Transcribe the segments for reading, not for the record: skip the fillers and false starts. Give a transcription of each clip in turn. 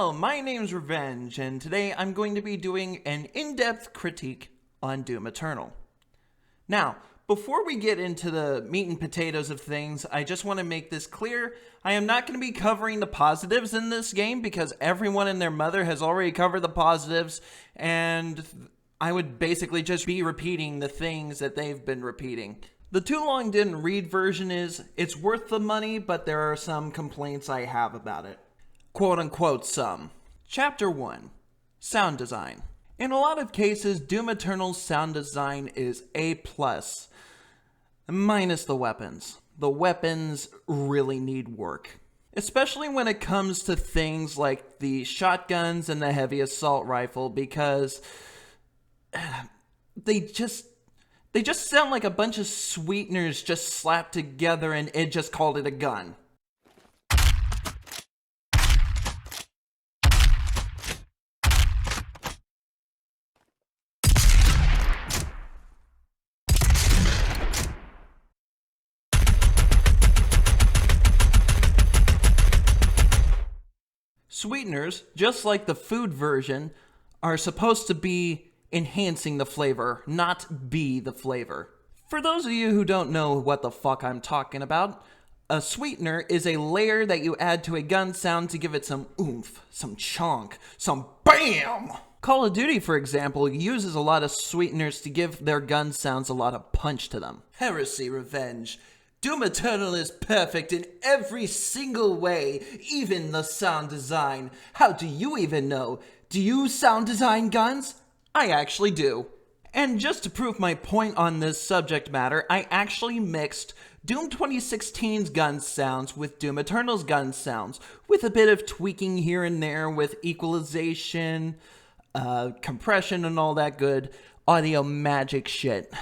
Hello, my name's Revenge, and today I'm going to be doing an in-depth critique on Doom Eternal. Now, before we get into the meat and potatoes of things, I just want to make this clear. I am not going to be covering the positives in this game because everyone and their mother has already covered the positives, and I would basically just be repeating the things that they've been repeating. The too long didn't read version is, it's worth the money, but there are some complaints I have about it. Quote-unquote some. Chapter 1. Sound Design. In a lot of cases, Doom Eternal's sound design is A+, minus the weapons. The weapons really need work. Especially when it comes to things like the shotguns and the heavy assault rifle, because they just sound like a bunch of sweeteners just slapped together and it just called it a gun. Sweeteners, just like the food version, are supposed to be enhancing the flavor, not be the flavor. For those of you who don't know what the fuck I'm talking about, a sweetener is a layer that you add to a gun sound to give it some oomph, some chonk, some BAM! Call of Duty, for example, uses a lot of sweeteners to give their gun sounds a lot of punch to them. Heresy Revenge. Doom Eternal is perfect in every single way, even the sound design. How do you even know? Do you sound design guns? I actually do. And just to prove my point on this subject matter, I actually mixed Doom 2016's gun sounds with Doom Eternal's gun sounds, with a bit of tweaking here and there with equalization, compression, and all that good audio magic shit.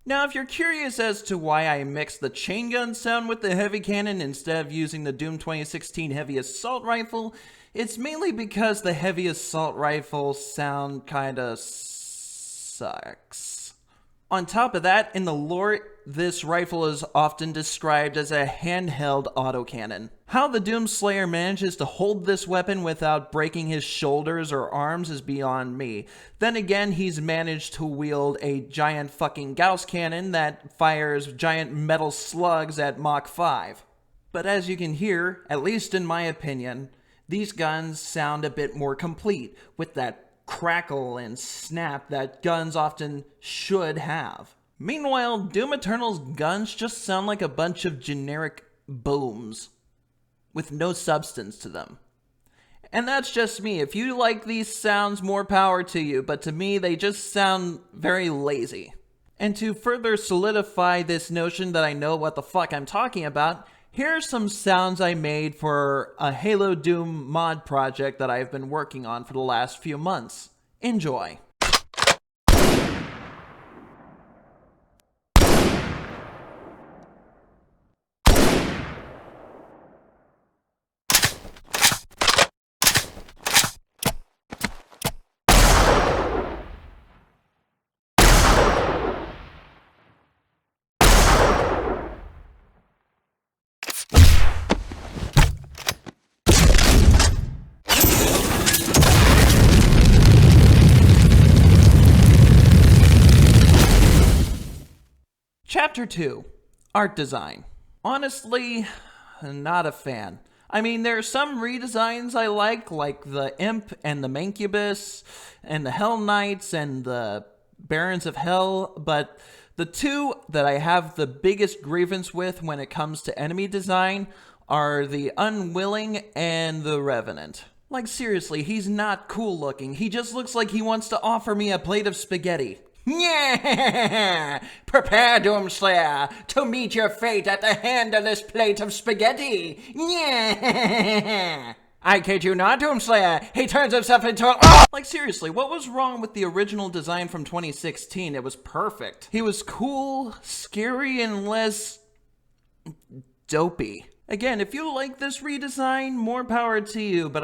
Now, if you're curious as to why I mixed the chain gun sound with the heavy cannon instead of using the Doom 2016 heavy assault rifle, it's mainly because the heavy assault rifle sound kinda sucks. On top of that, in the lore, this rifle is often described as a handheld autocannon. How the Doomslayer manages to hold this weapon without breaking his shoulders or arms is beyond me. Then again, he's managed to wield a giant fucking Gauss cannon that fires giant metal slugs at Mach 5. But as you can hear, at least in my opinion, these guns sound a bit more complete, with that crackle and snap that guns often should have. Meanwhile, Doom Eternal's guns just sound like a bunch of generic booms with no substance to them. And that's just me. If you like these sounds, more power to you, but to me, they just sound very lazy. And to further solidify this notion that I know what the fuck I'm talking about, here are some sounds I made for a Halo Doom mod project that I've been working on for the last few months. Enjoy. Chapter 2. Art Design. Honestly, not a fan. I mean, there are some redesigns I like the Imp and the Mancubus, and the Hell Knights and the Barons of Hell, but the two that I have the biggest grievance with when it comes to enemy design are the Unwilling and the Revenant. Like, seriously, he's not cool looking. He just looks like he wants to offer me a plate of spaghetti. Yeah! Prepare, Doomslayer, to meet your fate at the hand of this plate of spaghetti! Yeah! I kid you not, Doomslayer! He turns himself into a— oh! Like, seriously, what was wrong with the original design from 2016? It was perfect. He was cool, scary, and less dopey. Again, if you like this redesign, more power to you, but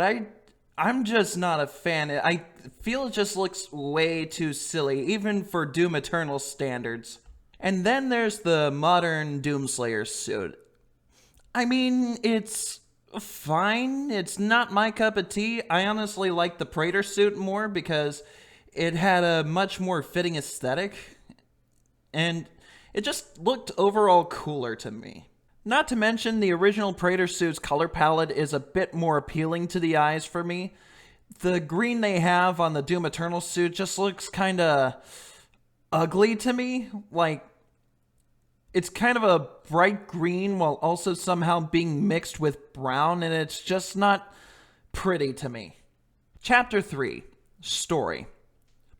I'm just not a fan. I feel it just looks way too silly, even for Doom Eternal standards. And then there's the modern Doomslayer suit. I mean, it's fine. It's not my cup of tea. I honestly like the Praetor suit more because it had a much more fitting aesthetic, and it just looked overall cooler to me. Not to mention, the original Praetor suit's color palette is a bit more appealing to the eyes for me. The green they have on the Doom Eternal suit just looks kinda ugly to me. Like, it's kind of a bright green while also somehow being mixed with brown, and it's just not pretty to me. Chapter 3, Story.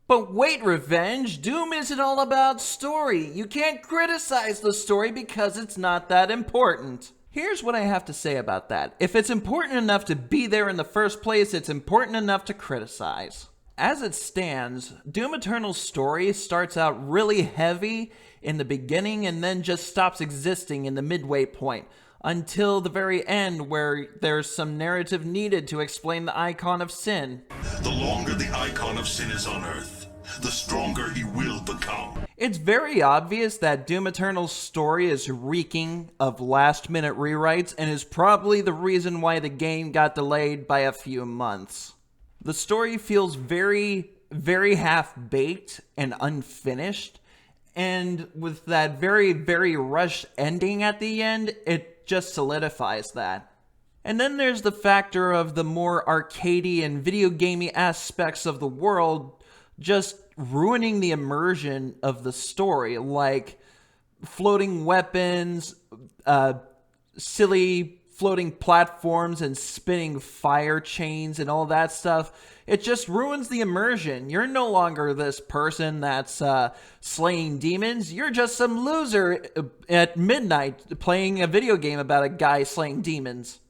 But wait, Revenge, Doom isn't all about story. You can't criticize the story because it's not that important. Here's what I have to say about that. If it's important enough to be there in the first place, it's important enough to criticize. As it stands, Doom Eternal's story starts out really heavy in the beginning and then just stops existing in the midway point until the very end, where there's some narrative needed to explain the Icon of Sin. The longer the Icon of Sin is on Earth, the stronger he will become. It's very obvious that Doom Eternal's story is reeking of last-minute rewrites and is probably the reason why the game got delayed by a few months. The story feels very, very half-baked and unfinished, and with that very, very rushed ending at the end, it just solidifies that. And then there's the factor of the more arcadey and video gamey aspects of the world just ruining the immersion of the story, like floating weapons, silly floating platforms and spinning fire chains and all that stuff. It just ruins the immersion. You're no longer this person that's slaying demons. You're just some loser at midnight playing a video game about a guy slaying demons.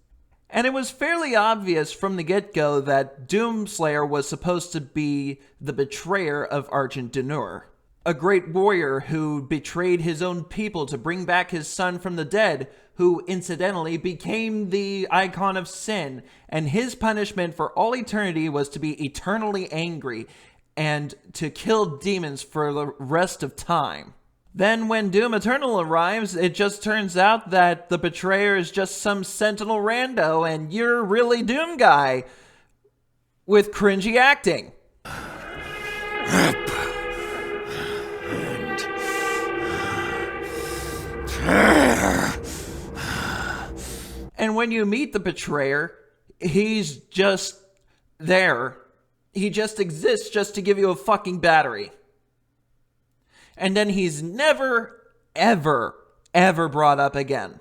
And it was fairly obvious from the get-go that Doomslayer was supposed to be the betrayer of Argent D'Nur, a great warrior who betrayed his own people to bring back his son from the dead, who incidentally became the Icon of Sin, and his punishment for all eternity was to be eternally angry and to kill demons for the rest of time. Then when Doom Eternal arrives, it just turns out that the betrayer is just some sentinel rando and you're really Doom guy with cringy acting. And when you meet the betrayer, he's just there. He just exists just to give you a fucking battery. And then he's never, ever, ever brought up again.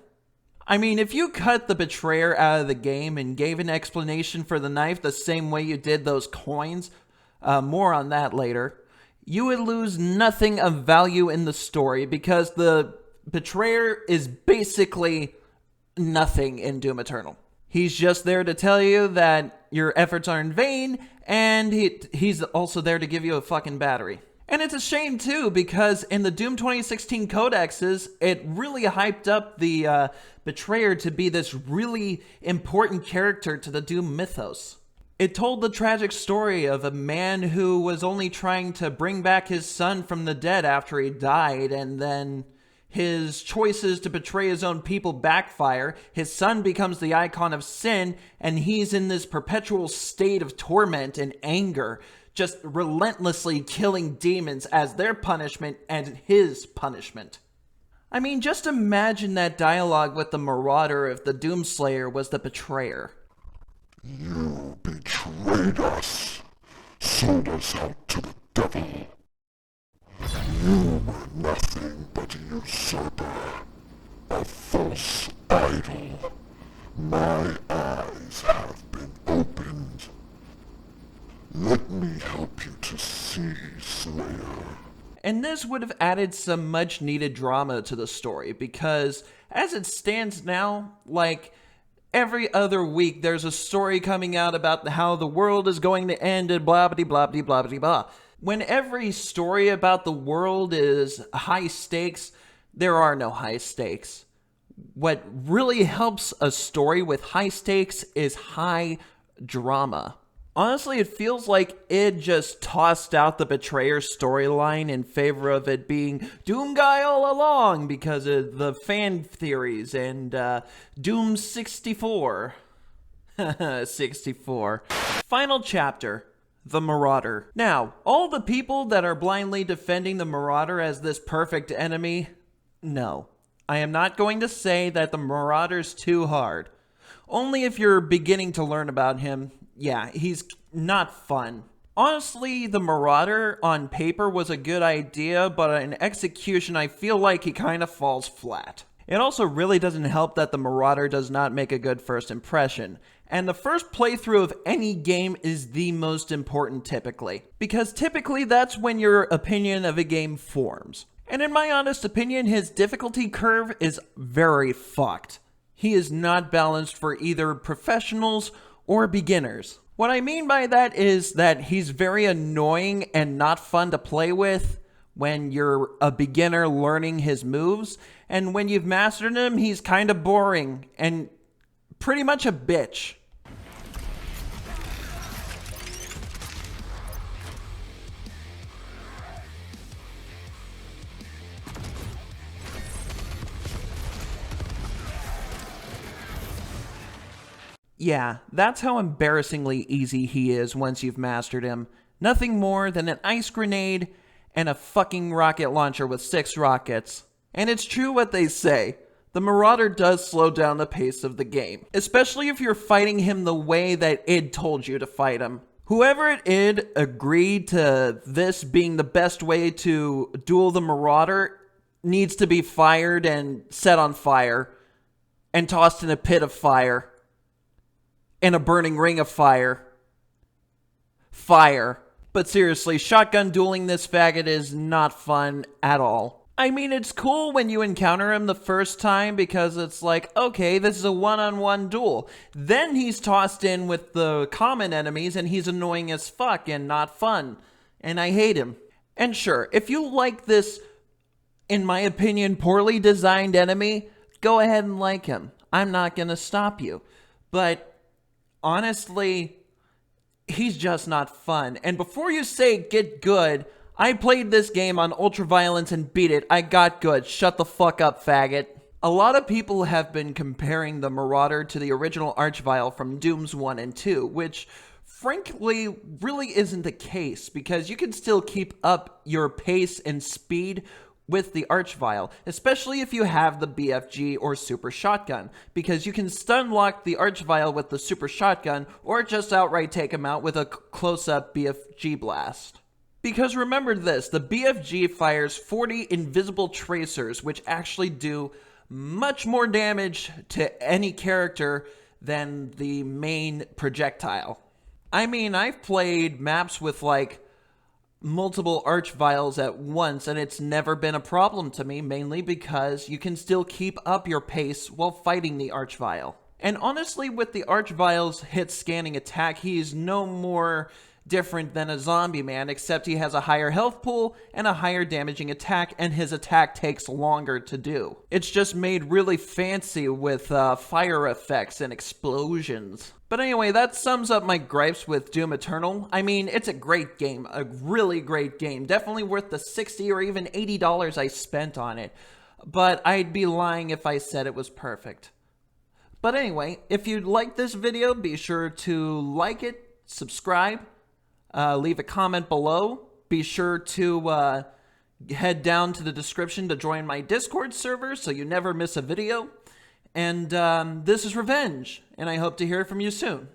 I mean, if you cut the betrayer out of the game and gave an explanation for the knife the same way you did those coins, more on that later, you would lose nothing of value in the story because the betrayer is basically nothing in Doom Eternal. He's just there to tell you that your efforts are in vain, and he's also there to give you a fucking battery. And it's a shame, too, because in the Doom 2016 codexes, it really hyped up the betrayer to be this really important character to the Doom mythos. It told the tragic story of a man who was only trying to bring back his son from the dead after he died, and then his choices to betray his own people backfire, his son becomes the Icon of Sin, and he's in this perpetual state of torment and anger, just relentlessly killing demons as their punishment and his punishment. I mean, just imagine that dialogue with the Marauder if the Doomslayer was the betrayer. You betrayed us, sold us out to the devil. You were nothing but a usurper, a false idol. My eyes have been opened. Let me help you to see, Slayer. And this would have added some much needed drama to the story, because as it stands now, like every other week there's a story coming out about how the world is going to end and blah blah blah blah blah blah blah. When every story about the world is high stakes, there are no high stakes. What really helps a story with high stakes is high drama. Honestly, it feels like id just tossed out the Betrayer storyline in favor of it being Doom Guy all along because of the fan theories and Doom 64. 64. Final chapter. The Marauder. Now, all the people that are blindly defending the Marauder as this perfect enemy, no. I am not going to say that the Marauder's too hard. Only if you're beginning to learn about him, yeah, he's not fun. Honestly, the Marauder on paper was a good idea, but in execution I feel like he kind of falls flat. It also really doesn't help that the Marauder does not make a good first impression. And the first playthrough of any game is the most important typically. Because typically that's when your opinion of a game forms. And in my honest opinion, his difficulty curve is very fucked. He is not balanced for either professionals or beginners. What I mean by that is that he's very annoying and not fun to play with when you're a beginner learning his moves, and when you've mastered him, he's kind of boring and pretty much a bitch. Yeah, that's how embarrassingly easy he is once you've mastered him. Nothing more than an ice grenade and a fucking rocket launcher with 6 rockets. And it's true what they say. The Marauder does slow down the pace of the game, especially if you're fighting him the way that id told you to fight him. Whoever at id agreed to this being the best way to duel the Marauder needs to be fired and set on fire and tossed in a pit of fire. In a burning ring of fire. Fire. But seriously, shotgun dueling this faggot is not fun at all. I mean, it's cool when you encounter him the first time because it's like, okay, this is a one-on-one duel. Then he's tossed in with the common enemies and he's annoying as fuck and not fun. And I hate him. And sure, if you like this, in my opinion, poorly designed enemy, go ahead and like him. I'm not gonna stop you. But honestly, he's just not fun. And before you say get good, I played this game on ultraviolence and beat it. I got good. Shut the fuck up, faggot. A lot of people have been comparing the Marauder to the original Archvile from Dooms 1 and 2, which frankly really isn't the case because you can still keep up your pace and speed with the Archvile, especially if you have the BFG or Super Shotgun, because you can stun lock the Archvile with the Super Shotgun or just outright take him out with a close-up BFG blast. Because remember this, the BFG fires 40 invisible tracers, which actually do much more damage to any character than the main projectile. I mean, I've played maps with like multiple Archviles at once, and it's never been a problem to me, mainly because you can still keep up your pace while fighting the Archvile. And honestly, with the Archvile's hit scanning attack, he's no more different than a zombie man, except he has a higher health pool and a higher damaging attack, and his attack takes longer to do. It's just made really fancy with fire effects and explosions. But anyway, that sums up my gripes with Doom Eternal. I mean, it's a great game, a really great game. Definitely worth the $60 or even $80 I spent on it. But I'd be lying if I said it was perfect. But anyway, if you like this video, be sure to like it, subscribe, leave a comment below. Be sure to head down to the description to join my Discord server so you never miss a video. And this is Revenge, and I hope to hear from you soon.